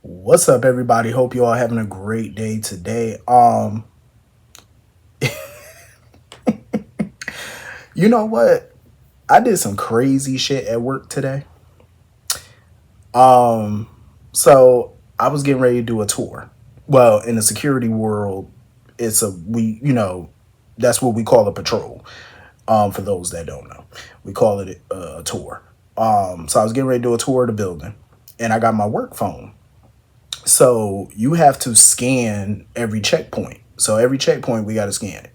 What's up, everybody? Hope you all having a great day today. You know what? I did some crazy shit at work today. Um, so I was getting ready to do a tour. Well, in the security world, it's a that's what we call a patrol. For those that don't know, we call it a tour. So I was getting ready to do a tour of the building, and I got my work phone. So you have to scan every checkpoint. So every checkpoint we got to scan it.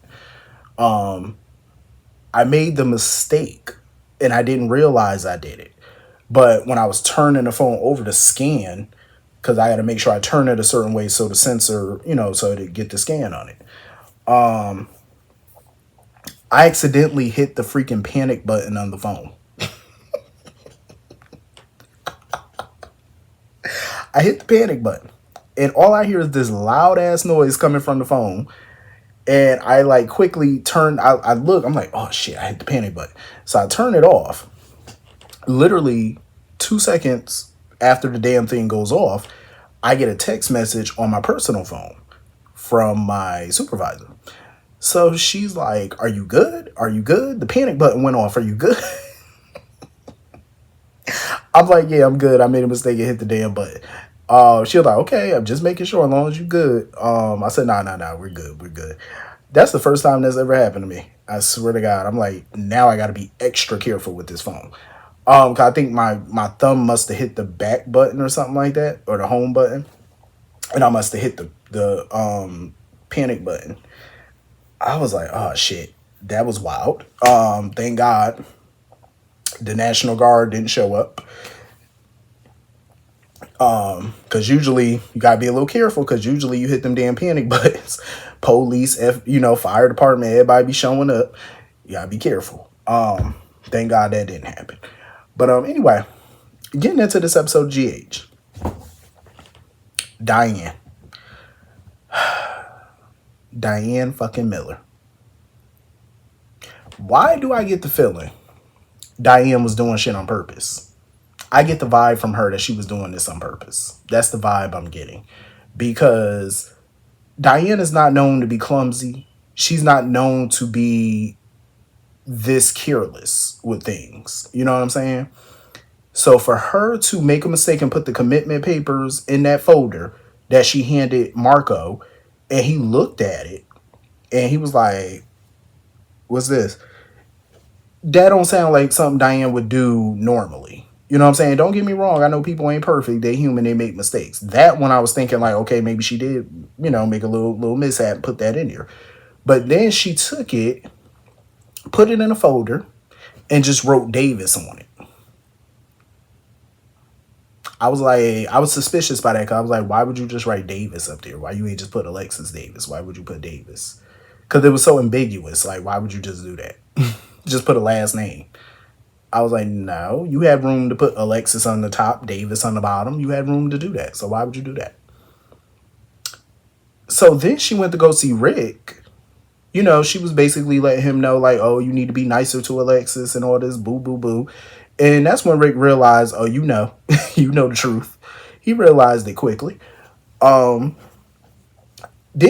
I made the mistake and I didn't realize I did it. But when I was turning the phone over to scan, because I had to make sure I turn it a certain way so the sensor, so to get the scan on it, I accidentally hit the freaking panic button on the phone. I hit the panic button. And all I hear is this loud ass noise coming from the phone. And I like quickly turn, I look, I'm like, oh shit, I hit the panic button. So I turn it off. Literally 2 seconds after the damn thing goes off, I get a text message on my personal phone from my supervisor. So she's like, are you good? Are you good? The panic button went off. Are you good? I'm like, yeah, I'm good. I made a mistake and hit the damn button. She was like, okay, I'm just making sure as long as you're good. I said, nah, we're good. We're good. That's the first time that's ever happened to me. I swear to God. I'm like, now I got to be extra careful with this phone. 'Cause I think my thumb must have hit the back button or something like that, or the home button, and I must have hit the panic button. I was like, oh shit, that was wild. Thank God the National Guard didn't show up. Because usually you gotta be a little careful. Because usually you hit them damn panic buttons, police, fire department, everybody be showing up. You gotta be careful. Thank God that didn't happen. But anyway, getting into this episode of GH, Diane, Diane fucking Miller. Why do I get the feeling Diane was doing shit on purpose? I get the vibe from her that she was doing this on purpose. That's the vibe I'm getting. Because Diane is not known to be clumsy. She's not known to be this careless with things. You know what I'm saying? So for her to make a mistake and put the commitment papers in that folder that she handed Marco, and he looked at it and he was like, what's this? That don't sound like something Diane would do normally. You know what I'm saying? Don't get me wrong. I know people ain't perfect. They human. They make mistakes. That one I was thinking like, okay, maybe she did, make a little mishap and put that in here. But then she took it, put it in a folder, and just wrote Davis on it. I was suspicious by that because I was like, why would you just write Davis up there? Why you ain't just put Alexis Davis? Why would you put Davis? Because it was so ambiguous. Like, why would you just do that? Just put a last name. I was like, no, you had room to put Alexis on the top, Davis on the bottom. You had room to do that. So why would you do that? So then she went to go see Rick. She was basically letting him know, like, oh, you need to be nicer to Alexis and all this boo, boo, boo. And that's when Rick realized, oh, you know the truth. He realized it quickly. Then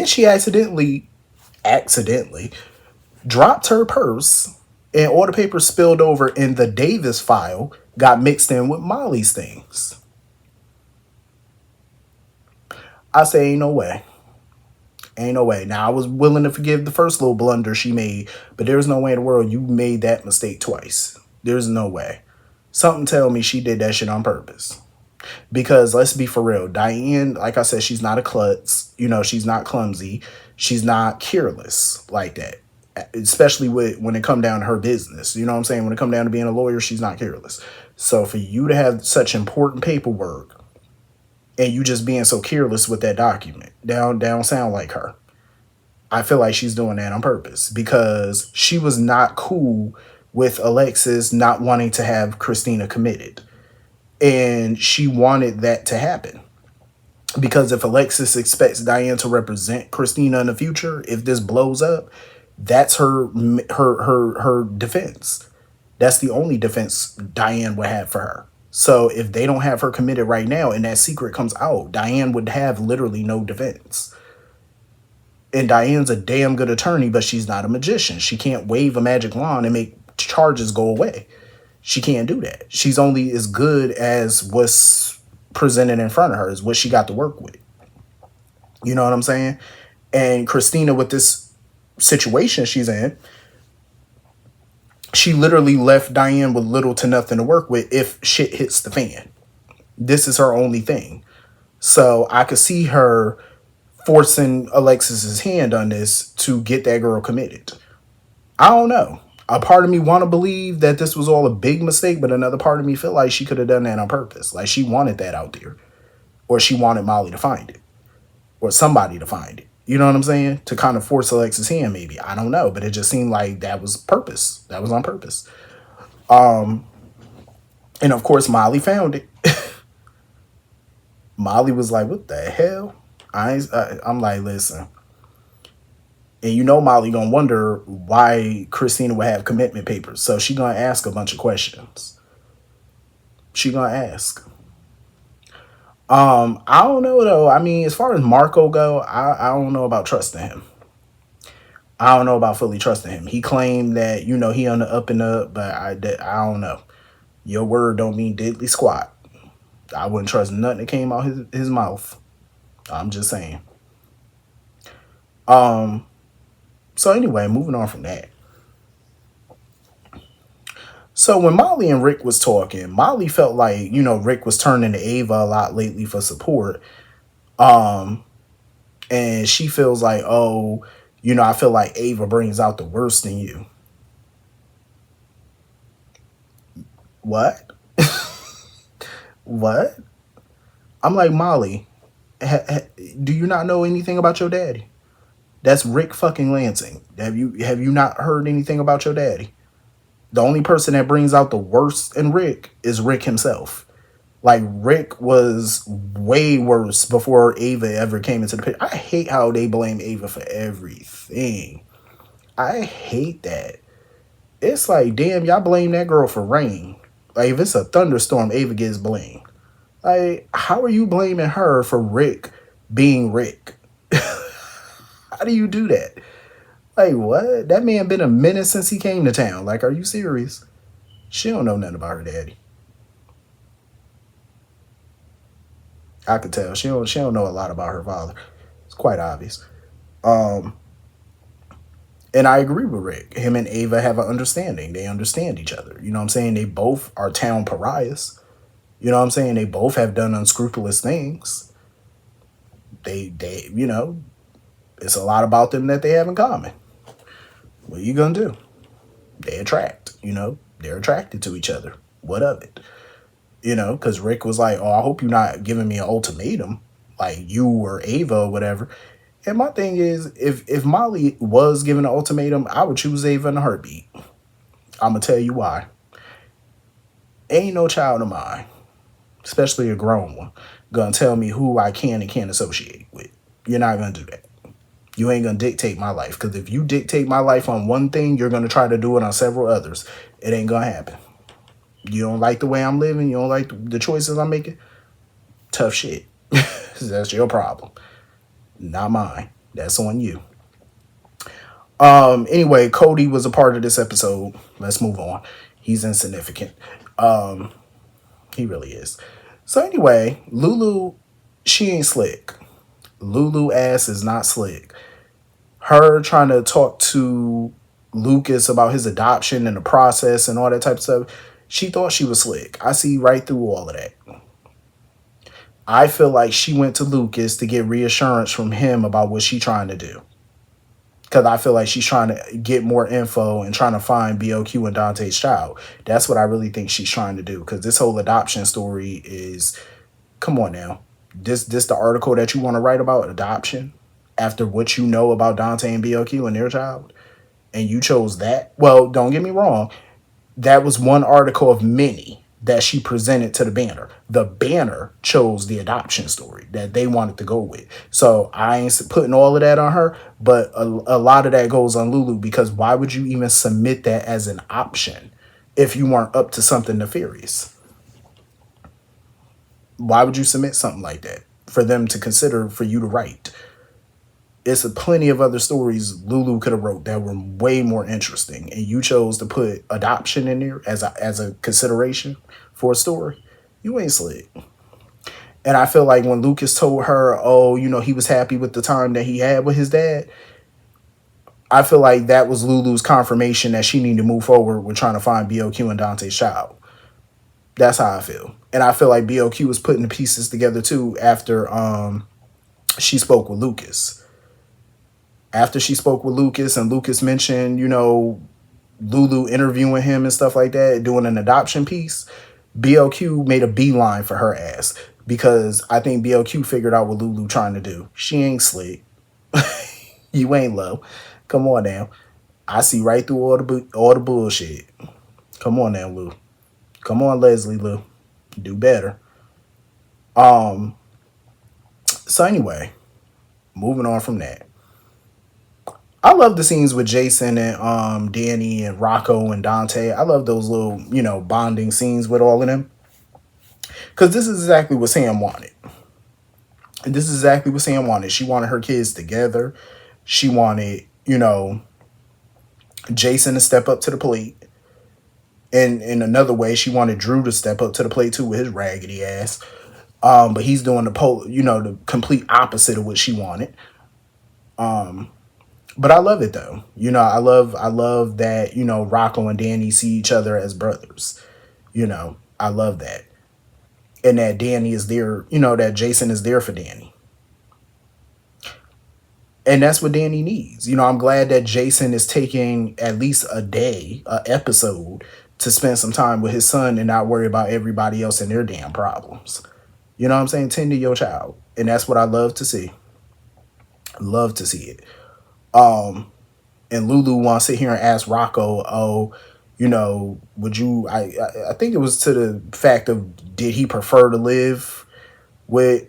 she accidentally dropped her purse, and all the papers spilled over in the Davis file got mixed in with Molly's things. I say, ain't no way. Ain't no way. Now, I was willing to forgive the first little blunder she made, but there's no way in the world you made that mistake twice. There's no way. Something tell me she did that shit on purpose. Because let's be for real, Diane, like I said, she's not a klutz. She's not clumsy. She's not careless like that. Especially when it come down to her business. You know what I'm saying? When it come down to being a lawyer, she's not careless. So for you to have such important paperwork and you just being so careless with that document, don't sound like her. I feel like she's doing that on purpose because she was not cool with Alexis not wanting to have Christina committed. And she wanted that to happen. Because if Alexis expects Diane to represent Christina in the future, if this blows up, that's her defense. That's the only defense Diane would have for her. So if they don't have her committed right now and that secret comes out, Diane would have literally no defense. And Diane's a damn good attorney, but she's not a magician. She can't wave a magic wand and make charges go away. She can't do that. She's only as good as what's presented in front of her, is what she got to work with. You know what I'm saying? And Christina, with this situation she's in, she literally left Diane with little to nothing to work with if shit hits the fan. This is her only thing. So I could see her forcing Alexis's hand on this to get that girl committed. I don't know. A part of me want to believe that this was all a big mistake, but another part of me feel like she could have done that on purpose. Like she wanted that out there, or she wanted Molly to find it, or somebody to find it. You know what I'm saying? To kind of force Alexis' hand, maybe. I don't know, but it just seemed like that was purpose. That was on purpose. And of course, Molly found it. Molly was like, "What the hell?" I'm like, listen. And you know Molly gonna wonder why Christina would have commitment papers. So she gonna ask a bunch of questions. She gonna ask. I don't know though. I mean, as far as Marco go, I don't know about trusting him. I don't know about fully trusting him. He claimed that, he on the up and up, but I don't know. Your word don't mean diddly squat. I wouldn't trust nothing that came out his mouth. I'm just saying. So anyway, moving on from that. So when Molly and Rick was talking, Molly felt like, Rick was turning to Ava a lot lately for support. And she feels like, oh, I feel like Ava brings out the worst in you. What? What? I'm like, Molly, do you not know anything about your daddy? That's Rick fucking Lansing. Have you not heard anything about your daddy? The only person that brings out the worst in Rick is Rick himself. Like, Rick was way worse before Ava ever came into the picture. I hate how they blame Ava for everything. I hate that. It's like, damn, y'all blame that girl for rain. Like, if it's a thunderstorm, Ava gets blamed. Like, how are you blaming her for Rick being Rick? How do you do that? Like, what? That man been a minute since he came to town. Like, are you serious? She don't know nothing about her daddy. I could tell. She don't know a lot about her father. It's quite obvious. And I agree with Rick. Him and Ava have an understanding. They understand each other. You know what I'm saying? They both are town pariahs. You know what I'm saying? They both have done unscrupulous things. They it's a lot about them that they have in common. What are you gonna do? They attract, they're attracted to each other. What of it? Because Rick was like, oh, I hope you're not giving me an ultimatum, like you or Ava or whatever. And my thing is, if Molly was given an ultimatum, I would choose Ava in a heartbeat. I'm going to tell you why. Ain't no child of mine, especially a grown one, going to tell me who I can and can't associate with. You're not going to do that. You ain't going to dictate my life. Because if you dictate my life on one thing, you're going to try to do it on several others. It ain't going to happen. You don't like the way I'm living? You don't like the choices I'm making? Tough shit. That's your problem. Not mine. That's on you. Anyway, Cody was a part of this episode. Let's move on. He's insignificant. He really is. So anyway, Lulu, she ain't slick. Lulu ass is not slick. Her trying to talk to Lucas about his adoption and the process and all that type of stuff. She thought she was slick. I see right through all of that. I feel like she went to Lucas to get reassurance from him about what she's trying to do. Because I feel like she's trying to get more info and trying to find BOQ and Dante's child. That's what I really think she's trying to do. Because this whole adoption story is, come on now. This the article that you want to write about adoption after what you know about Dante and BOQ and their child. And you chose that. Well, don't get me wrong. That was one article of many that she presented to the banner. The banner chose the adoption story that they wanted to go with. So I ain't putting all of that on her, but a lot of that goes on Lulu, because why would you even submit that as an option if you weren't up to something nefarious? Why would you submit something like that for them to consider for you to write? It's a plenty of other stories Lulu could have wrote that were way more interesting, and you chose to put adoption in there as a consideration for a story. You ain't slick. And I feel like when Lucas told her, oh, he was happy with the time that he had with his dad, I feel like that was Lulu's confirmation that she needed to move forward with trying to find BOQ and Dante's child. That's how I feel. And I feel like BOQ was putting the pieces together too after she spoke with Lucas. After she spoke with Lucas and Lucas mentioned, Lulu interviewing him and stuff like that, doing an adoption piece, BLQ made a beeline for her ass because I think BLQ figured out what Lulu trying to do. She ain't slick. You ain't low. Come on now. I see right through all the bullshit. Come on now, Lou. Come on, Leslie Lou. Do better. So anyway, moving on from that. I love the scenes with Jason and Danny and Rocco and Dante. I love those little, bonding scenes with all of them. Because this is exactly what Sam wanted. This is exactly what Sam wanted. She wanted her kids together. She wanted, Jason to step up to the plate. And in another way, she wanted Drew to step up to the plate too with his raggedy ass. But he's doing the complete opposite of what she wanted. But I love it though. I love that, Rocco and Danny see each other as brothers. I love that. And that Danny is there, that Jason is there for Danny. And that's what Danny needs. I'm glad that Jason is taking at least a day, a episode, to spend some time with his son and not worry about everybody else and their damn problems. You know what I'm saying? Tend to your child. And that's what I love to see. Love to see it. And Lulu wants to sit here and ask Rocco, oh, would you, I think it was to the fact of, did he prefer to live with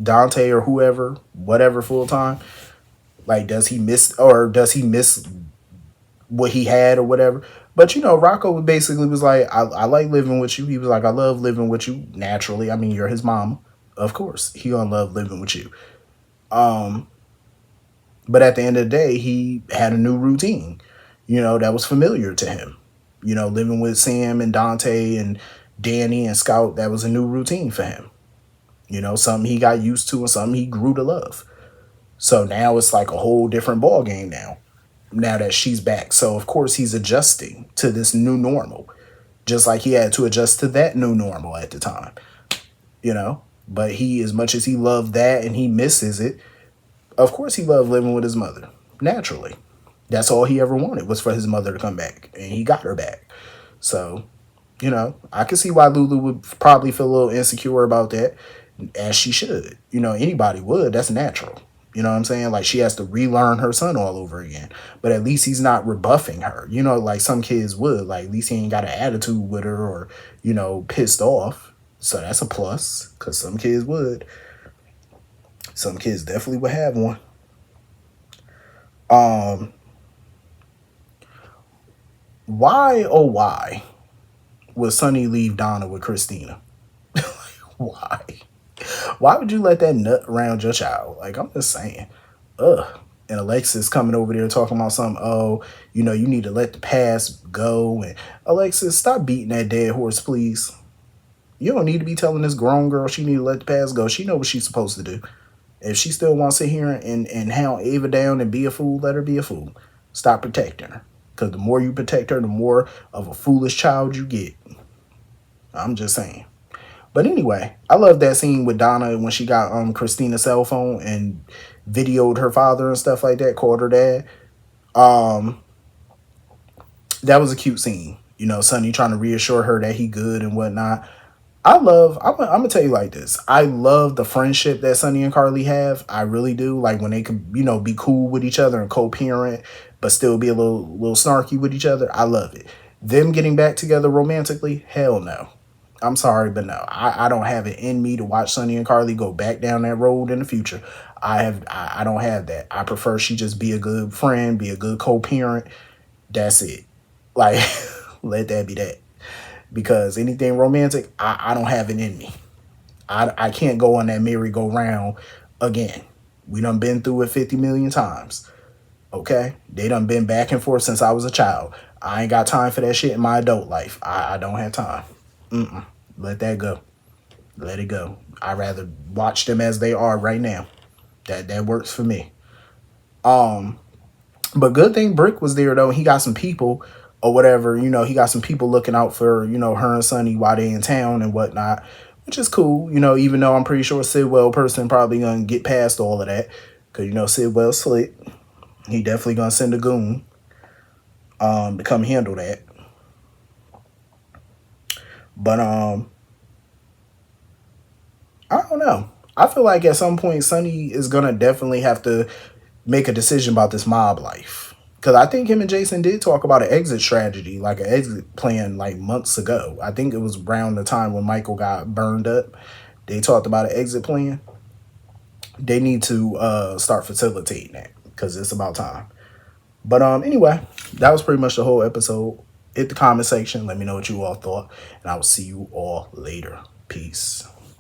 Dante or whatever full time? Like, does he miss what he had or whatever? But, Rocco basically was like, I like living with you. He was like, I love living with you naturally. I mean, you're his mama. Of course, he gonna love living with you. But at the end of the day, he had a new routine, that was familiar to him. Living with Sam and Dante and Danny and Scout, that was a new routine for him. Something he got used to and something he grew to love. So now it's like a whole different ball game now that she's back. So of course he's adjusting to this new normal, just like he had to adjust to that new normal at the time, But he, as much as he loved that and he misses it, of course he loved living with his mother. Naturally. That's all he ever wanted was for his mother to come back. And he got her back. So, I can see why Lulu would probably feel a little insecure about that. As she should. Anybody would. That's natural. You know what I'm saying? Like, she has to relearn her son all over again. But at least he's not rebuffing her. Like some kids would. Like, at least he ain't got an attitude with her or, pissed off. So that's a plus. Because some kids would. Some kids definitely would have one. Why, oh why, would Sonny leave Donna with Christina? Why? Why would you let that nut around your child? Like, I'm just saying. Ugh. And Alexis coming over there talking about something, oh, you need to let the past go. And Alexis, stop beating that dead horse, please. You don't need to be telling this grown girl she need to let the past go. She know what she's supposed to do. If she still wants to sit here and hound Ava down and be a fool, let her be a fool. Stop protecting her. Because the more you protect her, the more of a foolish child you get. I'm just saying. But anyway, I love that scene with Donna when she got Christina's cell phone and videoed her father and stuff like that, called her dad. That was a cute scene. Sonny trying to reassure her that he good and whatnot. I'm going to tell you like this. I love the friendship that Sonny and Carly have. I really do. Like when they could, be cool with each other and co-parent, but still be a little snarky with each other. I love it. Them getting back together romantically, hell no. I'm sorry, but no. I don't have it in me to watch Sonny and Carly go back down that road in the future. I don't have that. I prefer she just be a good friend, be a good co-parent. That's it. Like, let that be that. because anything romantic, I don't have it in me. I can't go on that merry-go-round again. We done been through it 50 million times. Okay? They done been back and forth since I was a child. I ain't got time for that shit in my adult life. I don't have time. Let that go. Let it go. I'd rather watch them as they are right now. That works for me. But good thing Brick was there though. He got some people or whatever, he got some people looking out for, her and Sonny while they in town and whatnot, which is cool, even though I'm pretty sure Sidwell person probably gonna get past all of that. Cause Sidwell's slick. He definitely gonna send a goon to come handle that. But I don't know. I feel like at some point Sonny is gonna definitely have to make a decision about this mob life. Because I think him and Jason did talk about an exit strategy, like an exit plan, like months ago. I think it was around the time when Michael got burned up. They talked about an exit plan. They need to start facilitating that because it's about time. But anyway, that was pretty much the whole episode. Hit the comment section. Let me know what you all thought. And I will see you all later. Peace.